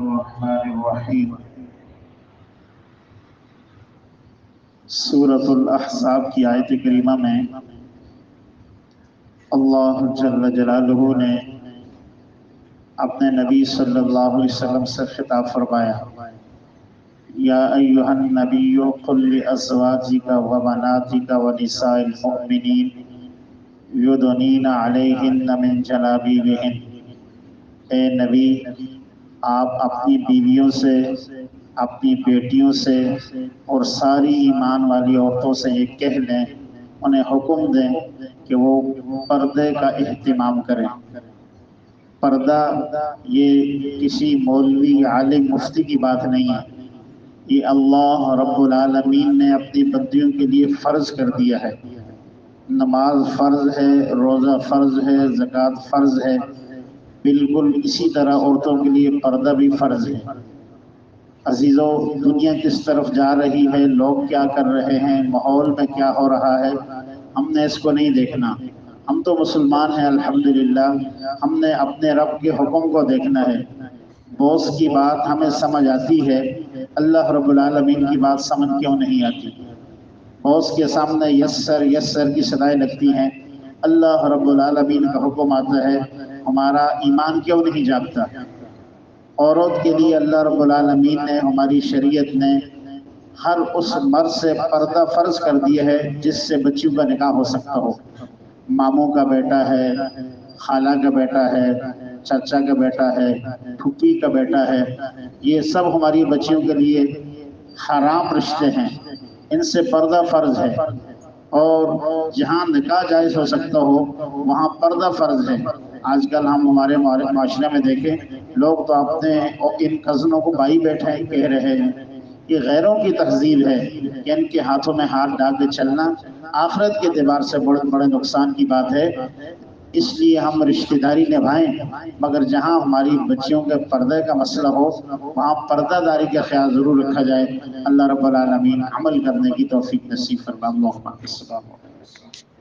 الرحمن الرحیم۔ سورۃ الاحزاب کی آیت کریمہ میں اللہ جل جلالہ نے اپنے نبی صلی اللہ علیہ وسلم سے خطاب فرمایا، یا ایھا النبی قل لازواجک وبناتک ونساء المؤمنین یدنین علیہن من جلابیبہن۔ اے نبی، آپ اپنی بیویوں سے، اپنی بیٹیوں سے اور ساری ایمان والی عورتوں سے یہ کہہ دیں، انہیں حکم دیں کہ وہ پردے کا اہتمام کریں۔ پردہ یہ کسی مولوی عالم مفتی کی بات نہیں ہے، یہ اللہ رب العالمین نے اپنی بندیوں کے لیے فرض کر دیا ہے۔ نماز فرض ہے، روزہ فرض ہے، زکوٰۃ فرض ہے، بالکل اسی طرح عورتوں کے لیے پردہ بھی فرض ہے۔ عزیزو، دنیا کس طرف جا رہی ہے، لوگ کیا کر رہے ہیں، ماحول میں کیا ہو رہا ہے، ہم نے اس کو نہیں دیکھنا۔ ہم تو مسلمان ہیں الحمدللہ، ہم نے اپنے رب کے حکم کو دیکھنا ہے۔ باس کی بات ہمیں سمجھ آتی ہے، اللہ رب العالمین کی بات سمجھ کیوں نہیں آتی؟ باس کے سامنے یسر یسر کی صدائیں لگتی ہیں، اللہ رب العالمین کا حکم آتا ہے، ہمارا ایمان کیوں نہیں جاگتا؟ عورت کے لیے اللہ رب العالمین نے، ہماری شریعت نے ہر اس مرد سے پردہ فرض کر دیا ہے جس سے بچیوں کا نکاح ہو سکتا ہو۔ ماموں کا بیٹا ہے، خالہ کا بیٹا ہے، چچا کا بیٹا ہے، پھوپھی کا بیٹا ہے، یہ سب ہماری بچیوں کے لیے حرام رشتے ہیں، ان سے پردہ فرض ہے۔ اور جہاں نکاح جائز ہو سکتا ہو وہاں پردہ فرض ہے۔ آج کل ہم ہمارے معاشرے میں دیکھیں، لوگ تو اپنے ان کزنوں کو بھائی بیٹھے کہہ رہے ہیں۔ یہ غیروں کی تہذیب ہے کہ ان کے ہاتھوں میں ہاتھ ڈال کے چلنا آخرت کے اعتبار سے بڑے نقصان کی بات ہے۔ اس لیے ہم رشتہ داری نبھائیں، مگر جہاں ہماری بچیوں کے پردے کا مسئلہ ہو وہاں پردہ داری کا خیال ضرور رکھا جائے۔ اللہ رب العالمین عمل کرنے کی توفیق نصیب فرمائے۔ اللہم آمین۔